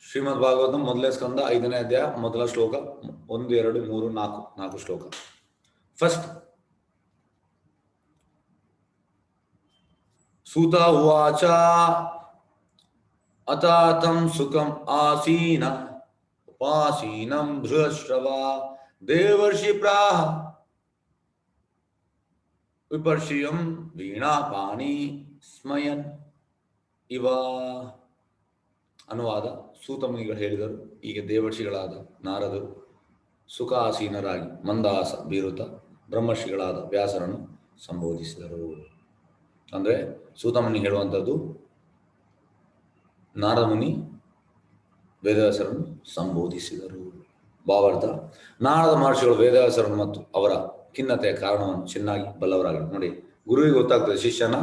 ಶ್ರೀಮದ್ ಭಾಗವತಂ ಮೊದಲನೇ ಸ್ಕಂದ 5ನೇ ಅಧ್ಯಾಯ ಮೊದಲ ಶ್ಲೋಕ 1 2 3 4 ಶ್ಲೋಕ. ಫಸ್ಟ್ ಸೂತ ಉವಾಚ ಅತಾತಂ ಸುಖಂ ಆಸೀನ ಉಪಾಸೀನಂ ಬೃಹಶ್ರವ ದೇವರ್ಷಿ ಪ್ರಾಹ ವಿಪರ್ಷಿಯಂ ವೀಣಾಪಾಣಿ ಸ್ಮಯನ್ ಇವ. ಅನುವಾದ: ಸೂತ ಮುನಿಗಳು ಹೇಳಿದರು, ಈಗ ದೇವರ್ಷಿಗಳಾದ ನಾರದರು ಸುಖಾಸೀನರಾಗಿ ಮಂದಹಾಸ ಬೀರುತ್ತ ಬ್ರಹ್ಮರ್ಷಿಗಳಾದ ವ್ಯಾಸರನ್ನು ಸಂಬೋಧಿಸಿದರು. ಅಂದರೆ ಸೂತ ಮುನಿ ಹೇಳುವಂಥದ್ದು, ನಾರದ ಮುನಿ ವೇದವ್ಯಾಸರನ್ನು ಸಂಬೋಧಿಸಿದರು. ಭಾವಾರ್ಥ: ನಾರದ ಮಹರ್ಷಿಗಳು ವೇದವ್ಯಾಸರನ್ನು ಮತ್ತು ಅವರ ಖಿನ್ನತೆಯ ಕಾರಣವನ್ನು ಚೆನ್ನಾಗಿ ಬಲ್ಲವರಾಗಿದ್ದರು. ನೋಡಿ, ಗುರುವಿಗೆ ಗೊತ್ತಾಗ್ತದೆ ಶಿಷ್ಯನ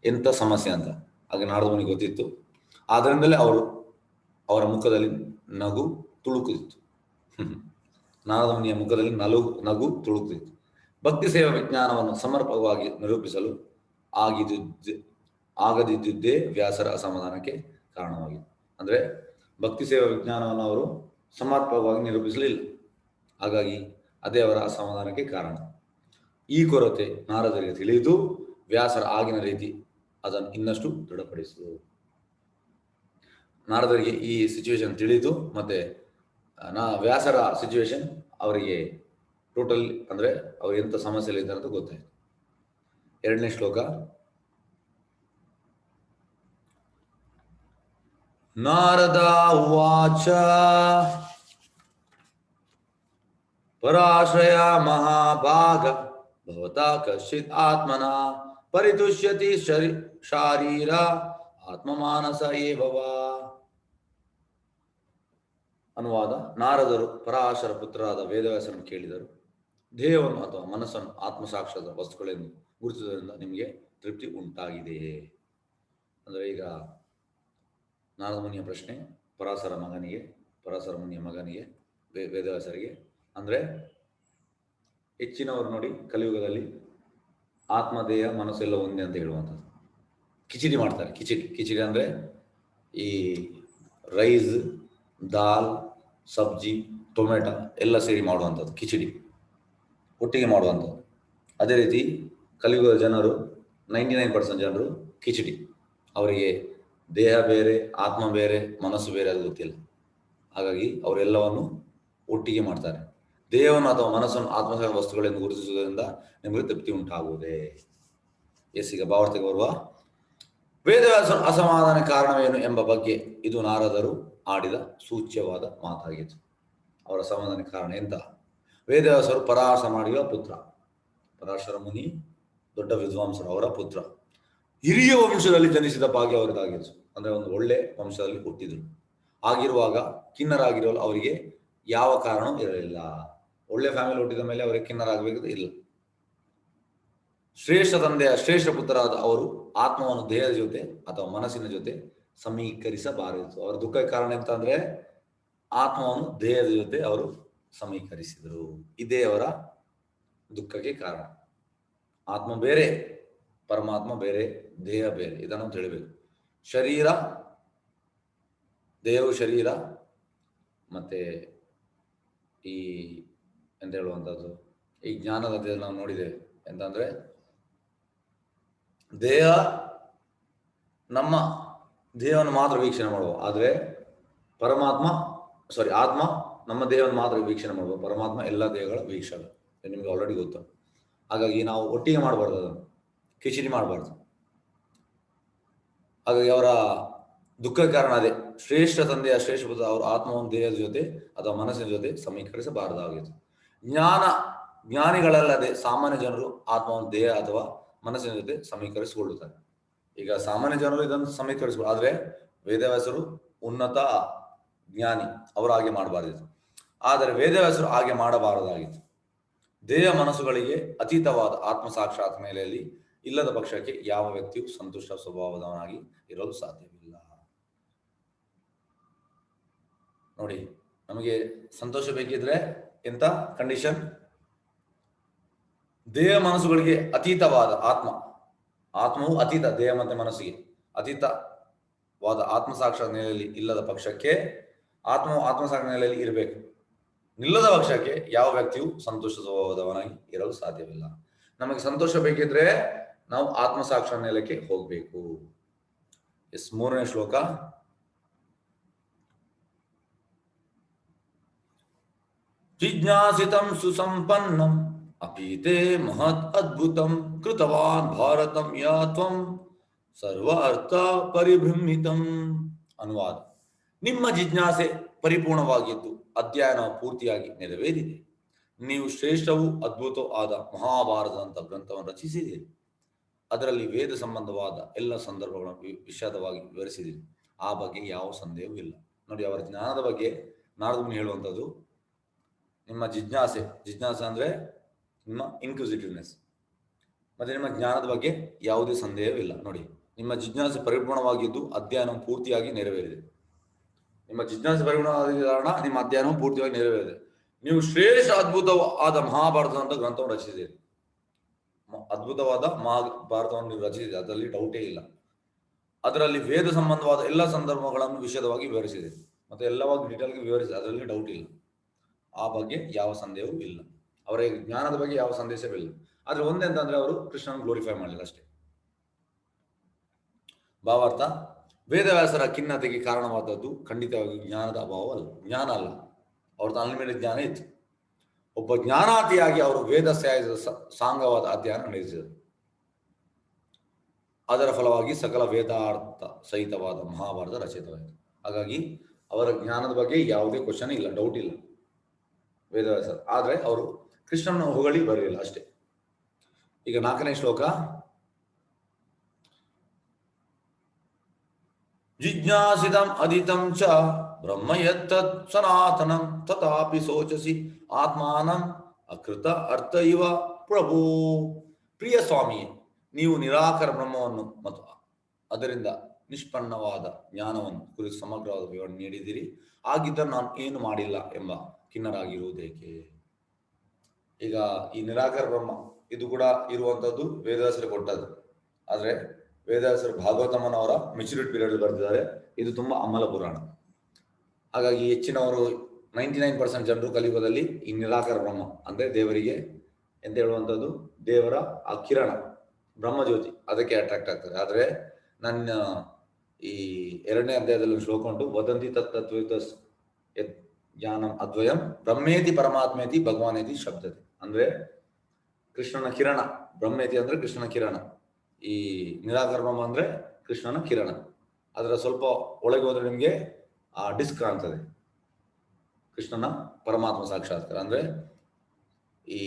ಎಂಥ ಸಮಸ್ಯೆ ಅಂತ. ಹಾಗೆ ನಾರದ ಮುನಿಗೆ ಗೊತ್ತಿತ್ತು. ಆದ್ದರಿಂದಲೇ ಅವರ ಮುಖದಲ್ಲಿ ನಗು ತುಳುಕುತ್ತಿತ್ತು. ನಾರದ ಮುನಿಯ ಮುಖದಲ್ಲಿ ನಗು ತುಳುಕುತ್ತಿತ್ತು. ಭಕ್ತಿ ಸೇವಾ ವಿಜ್ಞಾನವನ್ನು ಸಮರ್ಪಕವಾಗಿ ನಿರೂಪಿಸಲು ಆಗದಿದ್ದುದೇ ವ್ಯಾಸರ ಅಸಮಾಧಾನಕ್ಕೆ ಕಾರಣವಾಗಿದೆ. ಅಂದರೆ ಭಕ್ತಿ ಸೇವಾ ವಿಜ್ಞಾನವನ್ನು ಅವರು ಸಮರ್ಪಕವಾಗಿ ನಿರೂಪಿಸಲಿಲ್ಲ. ಹಾಗಾಗಿ ಅದೇ ಅವರ ಅಸಮಾಧಾನಕ್ಕೆ ಕಾರಣ. ಈ ಕೊರತೆ ನಾರದರಿಗೆ ತಿಳಿದು ವ್ಯಾಸರ ಆಗಿನ ರೀತಿ ಅದನ್ನು ಇನ್ನಷ್ಟು ದೃಢಪಡಿಸಿತು. ನಾರದರಿಗೆ ಈ ಸಿಚುವೇಶನ್ ತಿಳಿದು ಮತ್ತೆ ವ್ಯಾಸರ ಸಿಚುವೇಶನ್ ಅವರಿಗೆ ಟೋಟಲ್ ಅಂದರೆ ಅವ್ರು ಎಂಥ ಸಮಸ್ಯೆಯಲ್ಲಿ ಇದ್ದಾರೆ ಅಂತ ಗೊತ್ತಾಯ್ತು. 2ನೇ ಶ್ಲೋಕ. ನಾರದ ಉವಾಚ ಪರಾಶ್ರಯ ಮಹಾಭಾಗ ಭವತಾ ಕಶ್ಚಿತ್ ಆತ್ಮನ ಪರಿತುಷ್ಯತಿ ಶಾರೀರ ಆತ್ಮಮಾನಸ ಏವವ. ಅನುವಾದ: ನಾರದರು ಪರಾಶರ ಪುತ್ರರಾದ ವೇದವ್ಯಾಸರನ್ನು ಕೇಳಿದರು, ದೇಹವನ್ನು ಅಥವಾ ಮನಸ್ಸನ್ನು ಆತ್ಮಸಾಕ್ಷಾತ್ ವಸ್ತುಗಳೆಂದು ಗುರುತಿಸುವುದರಿಂದ ನಿಮಗೆ ತೃಪ್ತಿ ಉಂಟಾಗಿದೆಯೇ? ಅಂದರೆ ಈಗ ನಾರದ ಮುನಿಯ ಪ್ರಶ್ನೆ ಪರಾಶರ ಮುನಿಯ ಮಗನಿಗೆ ವೇದವ್ಯಾಸರಿಗೆ. ಅಂದರೆ ಹೆಚ್ಚಿನವರು ನೋಡಿ ಕಲಿಯುಗದಲ್ಲಿ ಆತ್ಮದೇಹ ಮನಸ್ಸೆಲ್ಲ ಒಂದೇ ಅಂತ ಹೇಳುವಂಥದ್ದು. ಕಿಚಡಿ ಮಾಡ್ತಾರೆ. ಕಿಚಡಿ ಅಂದರೆ ಈ ರೈಸ್, ದಾಲ್, ಸಬ್ಜಿ, ಟೊಮೆಟೊ ಎಲ್ಲ ಸೇರಿ ಮಾಡುವಂಥದ್ದು ಕಿಚಡಿ, ಒಟ್ಟಿಗೆ ಮಾಡುವಂಥದ್ದು. ಅದೇ ರೀತಿ ಕಲಿಯುಗದ ಜನರು 99% ಜನರು ಕಿಚಡಿ. ಅವರಿಗೆ ದೇಹ ಬೇರೆ, ಆತ್ಮ ಬೇರೆ, ಮನಸ್ಸು ಬೇರೆ ಅದು ಗೊತ್ತಿಲ್ಲ. ಹಾಗಾಗಿ ಅವರೆಲ್ಲವನ್ನು ಒಟ್ಟಿಗೆ ಮಾಡ್ತಾರೆ. ದೇಹವನ್ನು ಅಥವಾ ಮನಸ್ಸನ್ನು ಆತ್ಮಸಾಕ್ಷ ವಸ್ತುಗಳೆಂದು ಗುರುತಿಸುವುದರಿಂದ ನಿಮಗೆ ತೃಪ್ತಿ ಉಂಟಾಗುವುದೇ? ಈಗ ಭಾವಾರ್ಥಕ್ಕೆ ಬರುವ ವೇದವ್ಯಾಸರ ಅಸಮಾಧಾನ ಕಾರಣವೇನು ಎಂಬ ಬಗ್ಗೆ ಇದು ನಾರದರು ಆಡಿದ ಸೂಚ್ಯವಾದ ಮಾತಾಗಿತ್ತು. ಅವರ ಅಸಮಾಧಾನ ಕಾರಣ ಎಂತ? ವೇದವ್ಯಾಸರು ಪರಾಶರ ಮಾಡಿದ ಪುತ್ರ. ಪರಾಶರ ಮುನಿ ದೊಡ್ಡ ವಿದ್ವಾಂಸರು, ಅವರ ಪುತ್ರ. ಹಿರಿಯ ವಂಶದಲ್ಲಿ ಜನಿಸಿದ ಭಾಗ್ಯ ಅವರಿಗಾಗಿತ್ತು. ಅಂದರೆ ಒಂದು ಒಳ್ಳೆ ವಂಶದಲ್ಲಿ ಹುಟ್ಟಿದ್ರು. ಆಗಿರುವಾಗ ಕಿನ್ನರಾಗಿರಲು ಅವರಿಗೆ ಯಾವ ಕಾರಣವೂ ಇರಲಿಲ್ಲ. ಒಳ್ಳೆ ಫ್ಯಾಮಿಲಿ ಹುಟ್ಟಿದ ಮೇಲೆ ಅವರಿಗೆ ಕಿನ್ನರಾಗಬೇಕು ಇಲ್ಲ. ಶ್ರೇಷ್ಠ ತಂದೆಯ ಶ್ರೇಷ್ಠ ಪುತ್ರರಾದ ಅವರು ಆತ್ಮವನ್ನು ದೇಹದ ಜೊತೆ ಅಥವಾ ಮನಸ್ಸಿನ ಜೊತೆ ಸಮೀಕರಿಸಬಾರದು. ಅವರ ದುಃಖಕ್ಕೆ ಕಾರಣ ಎಂತ ಅಂದ್ರೆ ಆತ್ಮವನ್ನು ದೇಹದ ಜೊತೆ ಅವರು ಸಮೀಕರಿಸಿದರು. ಇದೇ ಅವರ ದುಃಖಕ್ಕೆ ಕಾರಣ. ಆತ್ಮ ಬೇರೆ, ಪರಮಾತ್ಮ ಬೇರೆ, ದೇಹ ಬೇರೆ, ಇದನ್ನು ತಿಳಿಬೇಕು. ದೇಹವು ಶರೀರ ಮತ್ತೆ ಈ ಎಂತ ಹೇಳುವಂಥದ್ದು, ಈ ಜ್ಞಾನದ ನಾವು ನೋಡಿದ್ದೇವೆ. ಎಂತಂದ್ರೆ ದೇಹ ನಮ್ಮ ದೇಹವನ್ನು ಮಾತ್ರ ವೀಕ್ಷಣೆ ಮಾಡುವ, ಆದರೆ ಆತ್ಮ ನಮ್ಮ ದೇಹವನ್ನು ಮಾತ್ರ ವೀಕ್ಷಣೆ ಮಾಡುವ. ಪರಮಾತ್ಮ ಎಲ್ಲ ದೇಹಗಳ ವೀಕ್ಷಕ, ನಿಮಗೆ ಆಲ್ರೆಡಿ ಗೊತ್ತು. ಹಾಗಾಗಿ ನಾವು ಒಟ್ಟಿಗೆ ಮಾಡಬಾರ್ದು, ಅದನ್ನು ಕಿಚಡಿ ಮಾಡಬಾರ್ದು. ಹಾಗಾಗಿ ಅವರ ದುಃಖದ ಕಾರಣ ಅದೇ. ಶ್ರೇಷ್ಠ ತಂದೆಯ ಶ್ರೇಷ್ಠ ಪುತ್ರ ಅವರು ಆತ್ಮವನ್ನು ದೇಹದ ಜೊತೆ ಅಥವಾ ಮನಸ್ಸಿನ ಜೊತೆ ಸಮೀಕರಿಸಬಾರದಾಗಿತ್ತು. ಜ್ಞಾನಿಗಳಲ್ಲದೆ ಸಾಮಾನ್ಯ ಜನರು ಆತ್ಮವನ್ನು ದೇಹ ಅಥವಾ ಮನಸ್ಸಿನ ಜೊತೆ ಸಮೀಕರಿಸಿಕೊಳ್ಳುತ್ತಾರೆ. ಈಗ ಸಾಮಾನ್ಯ ಜನರು ಇದನ್ನು ಸಮೀಕರಿಸಿಕೊಳ್ಳ, ಆದರೆ ವೇದವ್ಯಾಸರು ಉನ್ನತ ಜ್ಞಾನಿ, ಅವರು ಹಾಗೆ ಮಾಡಬಾರದಿತ್ತು. ಆದರೆ ವೇದವ್ಯಾಸರು ಹಾಗೆ ಮಾಡಬಾರದಾಗಿತ್ತು. ದೇಹ ಮನಸ್ಸುಗಳಿಗೆ ಅತೀತವಾದ ಆತ್ಮ ಸಾಕ್ಷಾತ್ ನೆಲೆಯಲ್ಲಿ ಇಲ್ಲದ ಪಕ್ಷಕ್ಕೆ ಯಾವ ವ್ಯಕ್ತಿಯು ಸಂತುಷ್ಟ ಸ್ವಭಾವದವನಾಗಿ ಇರಲು ಸಾಧ್ಯವಿಲ್ಲ. ನೋಡಿ, ನಮಗೆ ಸಂತೋಷ ಬೇಕಿದ್ರೆ ಎಂತ ಕಂಡೀಷನ್? ದೇಹ ಮನಸ್ಸುಗಳಿಗೆ ಅತೀತವಾದ ಆತ್ಮವು ಅತೀತ, ದೇಹ ಮತ್ತೆ ಮನಸ್ಸಿಗೆ ಅತೀತವಾದ ಆತ್ಮ ಸಾಕ್ಷಾತ್ ನೆಲೆಯಲ್ಲಿ ಇಲ್ಲದ ಪಕ್ಷಕ್ಕೆ ಆತ್ಮಸಾಕ್ಷಿಯಲ್ಲಿ ಇರಬೇಕು. ನಿಲ್ಲದ ಪಕ್ಷಕ್ಕೆ ಯಾವ ವ್ಯಕ್ತಿಯು ಸಂತೋಷ ಸ್ವಭಾವದವನಾಗಿ ಇರಲು ಸಾಧ್ಯವಿಲ್ಲ. ನಮಗೆ ಸಂತೋಷ ಬೇಕಿದ್ರೆ ನಾವು ಆತ್ಮಸಾಕ್ಷಿ ನೆಲಕ್ಕೆ ಹೋಗಬೇಕು. ಎಸ್, 3ನೇ ಶ್ಲೋಕ. ಜಿಜ್ಞಾಸಿತಂ ಸುಸಂಪನ್ನಂ ಅಪೀತೆ ಮಹತ್ ಅದ್ಭುತಂ ಕೃತವಾನ್ ಭಾರತಂ ಯಾ ತ್ವಂ ಸರ್ವ ಅರ್ಥ ಪರಿಭ್ರಮಿತಂ. ಅನುವಾದ: ನಿಮ್ಮ ಜಿಜ್ಞಾಸೆ ಪರಿಪೂರ್ಣವಾಗಿದ್ದು ಅಧ್ಯಯನ ಪೂರ್ತಿಯಾಗಿ ನೆರವೇರಿದೆ. ನೀವು ಶ್ರೇಷ್ಠವೂ ಅದ್ಭುತವೂ ಆದ ಮಹಾಭಾರತದಂಥ ಗ್ರಂಥವನ್ನು ರಚಿಸಿದ್ದೀರಿ. ಅದರಲ್ಲಿ ವೇದ ಸಂಬಂಧವಾದ ಎಲ್ಲ ಸಂದರ್ಭಗಳನ್ನು ವಿಶದವಾಗಿ ವಿವರಿಸಿದ್ದೀರಿ. ಆ ಬಗ್ಗೆ ಯಾವ ಸಂದೇಹವೂ ಇಲ್ಲ. ನೋಡಿ, ಅವರ ಜ್ಞಾನದ ಬಗ್ಗೆ ನಾರದ ಮುನಿ ಹೇಳುವಂಥದ್ದು, ನಿಮ್ಮ ಜಿಜ್ಞಾಸೆ ಅಂದ್ರೆ ನಿಮ್ಮ ಇನ್ಕ್ವಿಸಿಟಿವ್ನೆಸ್, ಮತ್ತೆ ನಿಮ್ಮ ಜ್ಞಾನದ ಬಗ್ಗೆ ಯಾವುದೇ ಸಂದೇಹವಿಲ್ಲ. ನೋಡಿ, ನಿಮ್ಮ ಜಿಜ್ಞಾಸೆ ಪರಿಪೂರ್ಣವಾಗಿದ್ದು ಅಧ್ಯಯನ ಪೂರ್ತಿಯಾಗಿ ನೆರವೇರಿದೆ. ನಿಮ್ಮ ಜಿಜ್ಞಾಸೆ ಪರಿಪೂರ್ಣವಾದ ಕಾರಣ ನಿಮ್ಮ ಅಧ್ಯಯನವು ಪೂರ್ತಿಯಾಗಿ ನೆರವೇರಿದೆ. ನೀವು ಶ್ರೇಷ್ಠ ಅದ್ಭುತವಾದ ಮಹಾಭಾರತದಂತ ಗ್ರಂಥವನ್ನು ರಚಿಸಿದ್ದೀರಿ. ಅದ್ಭುತವಾದ ಮಹಾಭಾರತವನ್ನು ನೀವು ರಚಿಸಿದೆ, ಅದರಲ್ಲಿ ಡೌಟೇ ಇಲ್ಲ. ಅದರಲ್ಲಿ ವೇದ ಸಂಬಂಧವಾದ ಎಲ್ಲ ಸಂದರ್ಭಗಳನ್ನು ವಿಶದವಾಗಿ ವಿವರಿಸಿದೆ, ಮತ್ತೆ ಎಲ್ಲವಾಗಿ ಡೀಟೇಲ್ಗೆ ವಿವರಿಸಿದೆ, ಅದರಲ್ಲಿ ಡೌಟ್ ಇಲ್ಲ. ಆ ಬಗ್ಗೆ ಯಾವ ಸಂದೇಹವೂ ಇಲ್ಲ. ಅವರ ಜ್ಞಾನದ ಬಗ್ಗೆ ಯಾವ ಸಂದೇಶವಿಲ್ಲ. ಆದ್ರೆ ಒಂದೆಂತಂದ್ರೆ ಅವರು ಕೃಷ್ಣನ ಗ್ಲೋರಿಫೈ ಮಾಡಲಿಲ್ಲ ಅಷ್ಟೇ. ಭಾವಾರ್ಥ: ವೇದವ್ಯಾಸರ ಖಿನ್ನತೆಗೆ ಕಾರಣವಾದದ್ದು ಖಂಡಿತವಾಗಿ ಜ್ಞಾನದ ಅಭಾವ ಅಲ್ಲ, ಜ್ಞಾನ ಅಲ್ಲ. ಅವ್ರದ್ದು ಅನ್ಲಿಮಿಟೆಡ್ ಜ್ಞಾನ ಇತ್ತು. ಒಬ್ಬ ಜ್ಞಾನಾರ್ಥಿಯಾಗಿ ಅವರು ವೇದ ಸಾಂಗವಾದ ಅಧ್ಯಯನ ನಡೆಸಿದರು. ಅದರ ಫಲವಾಗಿ ಸಕಲ ವೇದಾರ್ಥ ಸಹಿತವಾದ ಮಹಾಭಾರತ ರಚಿತವಾಯಿತು. ಹಾಗಾಗಿ ಅವರ ಜ್ಞಾನದ ಬಗ್ಗೆ ಯಾವುದೇ ಕ್ವಶನ್ ಇಲ್ಲ, ಡೌಟ್ ಇಲ್ಲ ವೇದವ್ಯಾಸ. ಆದ್ರೆ ಅವರು ಕೃಷ್ಣನ ಹೊಗಳಿ ಬರಲಿಲ್ಲ ಅಷ್ಟೇ. ಈಗ 4ನೇ ಶ್ಲೋಕ. ಜಿಜ್ಞಾಸಿತಂ ಅದಿತಂ ಚ ಬ್ರಹ್ಮ ಯತ್ತತ್ ಸನಾತನಂ ತಥಾಪಿ ಶೋಚಸಿ ಆತ್ಮಾನಂ ಅಕೃತ ಅರ್ಥ ಇವ ಪ್ರಭು. ಪ್ರಿಯ ಸ್ವಾಮಿಯೇ, ನೀವು ನಿರಾಕಾರ ಬ್ರಹ್ಮವನ್ನು ಮತ್ತು ಅದರಿಂದ ನಿಷ್ಪನ್ನವಾದ ಜ್ಞಾನವನ್ನು ಕುರಿತು ಸಮಗ್ರವಾದ ವಿವರಣೆ ನೀಡಿದಿರಿ. ಆಗಿದ್ದರೆ ನಾನು ಏನು ಮಾಡಿಲ್ಲ ಎಂಬ ಖಿನ್ನರಾಗಿರುವುದೇಕೆ? ಈಗ ಈ ನಿರಾಕಾರ ಬ್ರಹ್ಮ ಇದು ಕೂಡ ಇರುವಂತದ್ದು ವೇದವ್ಯಾಸರು ಕೊಟ್ಟದ್ದು. ಆದ್ರೆ ವೇದವ್ಯಾಸರು ಭಾಗವತಮ್ಮನವರ ಮೆಚುರಿಟಿ ಪೀರಿಯಡ್ ಬರೆದಿದ್ದಾರೆ. ಇದು ತುಂಬಾ ಅಮಲ ಪುರಾಣ. ಹಾಗಾಗಿ ಹೆಚ್ಚಿನವರು 99% ಜನರು ಕಲಿಯುಗದಲ್ಲಿ ಈ ನಿರಾಕಾರ ಬ್ರಹ್ಮ ಅಂದ್ರೆ ದೇವರಿಗೆ ಎಂತ ಹೇಳುವಂಥದ್ದು, ದೇವರ ಆ ಕಿರಣ ಬ್ರಹ್ಮಜ್ಯೋತಿ ಅದಕ್ಕೆ ಅಟ್ರಾಕ್ಟ್ ಆಗ್ತಾರೆ. ಆದ್ರೆ ನನ್ನ ಈ 2ನೇ ಅಧ್ಯಾಯದಲ್ಲಿ ಶ್ಲೋಕ ಉಂಟು, ವದಂತಿ ತತ್ತ್ವಯುತ ಜ್ಞಾನಂ ಅದ್ವಯಂ ಬ್ರಹ್ಮೇತಿ ಪರಮಾತ್ಮೇತಿ ಭಗವಾನೇತಿ ಶಬ್ದತೆ. ಅಂದ್ರೆ ಕೃಷ್ಣನ ಕಿರಣ, ಬ್ರಹ್ಮೇತಿ ಅಂದ್ರೆ ಕೃಷ್ಣನ ಕಿರಣ, ಈ ನಿರಾಕಾರ ಬ್ರಹ್ಮ ಅಂದ್ರೆ ಕೃಷ್ಣನ ಕಿರಣ. ಅದರ ಸ್ವಲ್ಪ ಒಳಗೆ ಹೋದ್ರೆ ನಿಮ್ಗೆ ಆ ಡಿಸ್ಕ್ ಕಾಣ್ತದೆ, ಕೃಷ್ಣನ ಪರಮಾತ್ಮ ಸಾಕ್ಷಾತ್ಕಾರ ಅಂದ್ರೆ ಈ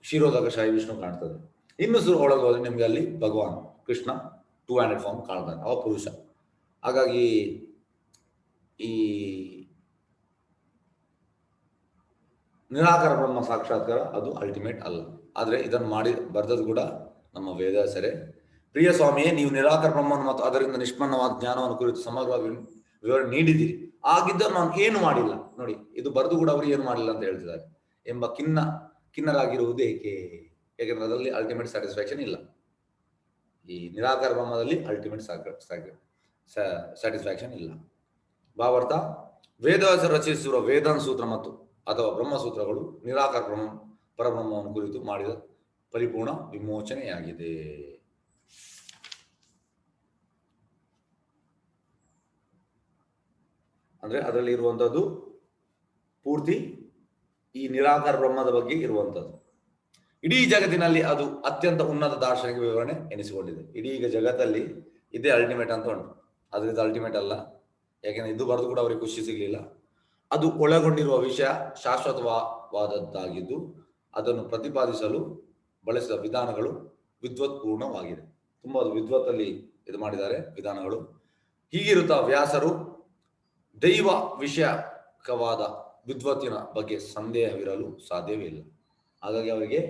ಕ್ಷೀರೋದಕ ಶಾಹಿ ವಿಷ್ಣು ಕಾಣ್ತದೆ. ಇನ್ನು ಒಳಗೆ ಹೋದ್ರೆ ನಿಮ್ಗೆ ಅಲ್ಲಿ ಭಗವಾನ್ ಕೃಷ್ಣ 2 ಹ್ಯಾಂಡೆಡ್ ಫಾರ್ಮ್ ಕಾಣ್ತಾನೆ, ಅವ ಪುರುಷ. ಹಾಗಾಗಿ ಈ ನಿರಾಕಾರ ಬ್ರಹ್ಮ ಸಾಕ್ಷಾತ್ಕಾರ ಅದು ಅಲ್ಟಿಮೇಟ್ ಅಲ್ಲ. ಆದ್ರೆ ಇದನ್ನು ಬರೆದದ್ದು ಕೂಡ ನಮ್ಮ ವೇದವ್ಯಾಸರೇ. ಪ್ರಿಯ ಸ್ವಾಮಿಯೇ, ನೀವು ನಿರಾಕಾರ ಬ್ರಹ್ಮವನ್ನು ಮತ್ತು ಅದರಿಂದ ನಿಷ್ಪನ್ನವಾದ ಜ್ಞಾನವನ್ನು ಕುರಿತು ಸಮಗ್ರವಾಗಿ ವಿವರಣೆ ನೀಡಿದ್ದೀರಿ. ಆಗಿದ್ದರೂ ನಾನು ಏನು ಮಾಡಿಲ್ಲ. ನೋಡಿ, ಇದು ಬರೆದು ಕೂಡ ಅವರು ಏನು ಮಾಡಿಲ್ಲ ಅಂತ ಹೇಳ್ತಿದ್ದಾರೆ ಎಂಬ ಖಿನ್ನರಾಗಿರುವುದು ಏಕೆ? ಯಾಕಂದ್ರೆ ಅದರಲ್ಲಿ ಅಲ್ಟಿಮೇಟ್ ಸ್ಯಾಟಿಸ್ಫ್ಯಾಕ್ಷನ್ ಇಲ್ಲ. ಈ ನಿರಾಕಾರ ಬ್ರಹ್ಮದಲ್ಲಿ ಅಲ್ಟಿಮೇಟ್ ಸ್ಯಾಟಿಸ್ಫ್ಯಾಕ್ಷನ್ ಇಲ್ಲ. ಭಾವಾರ್ಥ: ವೇದವ್ಯಾಸರು ರಚಿಸಿರುವ ವೇದಾಂತ ಸೂತ್ರ ಮತ್ತು ಅಥವಾ ಬ್ರಹ್ಮಸೂತ್ರಗಳು ನಿರಾಕಾರ ಪರಬ್ರಹ್ಮವನ್ನು ಕುರಿತು ಮಾಡಿದ ಪರಿಪೂರ್ಣ ವಿಮೋಚನೆಯಾಗಿದೆ. ಅಂದ್ರೆ ಅದರಲ್ಲಿ ಇರುವಂತದ್ದು ಪೂರ್ತಿ ಈ ನಿರಾಕಾರ ಬ್ರಹ್ಮದ ಬಗ್ಗೆ ಇರುವಂತದ್ದು. ಇಡೀ ಜಗತ್ತಿನಲ್ಲಿ ಅದು ಅತ್ಯಂತ ಉನ್ನತ ದಾರ್ಶನಿಕ ವಿವರಣೆ ಎನಿಸಿಕೊಂಡಿದೆ. ಇಡೀ ಈಗ ಜಗತ್ತಲ್ಲಿ ಇದೇ ಅಲ್ಟಿಮೇಟ್ ಅಂತ ಉಂಟು, ಆದ್ರೆ ಇದು ಅಲ್ಟಿಮೇಟ್ ಅಲ್ಲ. ಯಾಕೆಂದ್ರೆ ಇದು ಬರೆದು ಕೂಡ ಅವರಿಗೆ ಖುಷಿ ಸಿಗ್ಲಿಲ್ಲ. ಅದು ಒಳಗೊಂಡಿರುವ ವಿಷಯ ಶಾಶ್ವತವಾದದ್ದಾಗಿದ್ದು ಅದನ್ನು ಪ್ರತಿಪಾದಿಸಲು ಬಳಸಿದ ವಿಧಾನಗಳು ವಿದ್ವತ್ಪೂರ್ಣವಾಗಿದೆ. ತುಂಬಾ ಅದು ವಿದ್ವತ್ತಲ್ಲಿ ಇದು ಮಾಡಿದ್ದಾರೆ ವಿಧಾನಗಳು. ಹೀಗಿರುತ್ತಾ ವ್ಯಾಸರು ದೈವ ವಿಷಯಕವಾದ ವಿದ್ವತ್ತಿನ ಬಗ್ಗೆ ಸಂದೇಹವಿರಲು ಸಾಧ್ಯವೇ ಇಲ್ಲ. ಹಾಗಾಗಿ ಅವರಿಗೆ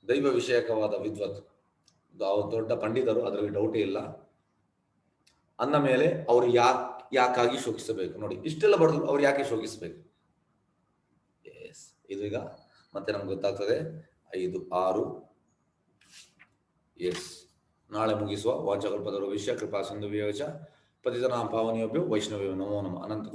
ದೈವ ವಿಷಯಕವಾದ ವಿದ್ವತ್, ಅವರು ದೊಡ್ಡ ಪಂಡಿತರು, ಅದರಲ್ಲಿ ಡೌಟೇ ಇಲ್ಲ. ಅಂದ ಮೇಲೆ ಅವರು ಯಾಕಾಗಿ ಶೋಕಿಸಬೇಕು? ನೋಡಿ, ಇಷ್ಟೆಲ್ಲ ಬರೆದು ಅವ್ರು ಯಾಕೆ ಶೋಕಿಸಬೇಕು? ಎಸ್, ಇದು ಈಗ ಮತ್ತೆ ನಮ್ಗೆ ಗೊತ್ತಾಗ್ತದೆ. 5, 6 ಎಸ್, ನಾಳೆ ಮುಗಿಸುವ. ವಾಂಛಕಲ್ಪತರು ವಿಷಯ ಕೃಪಾ ಸಿಂಧು ವಿವೇಚ ಪತಿತನಾಂ ಪಾವನಿಯೋಭ್ಯೋ ವೈಷ್ಣವ್ಯೋ ನಮೋ ನಮಃ. ಅನಂತ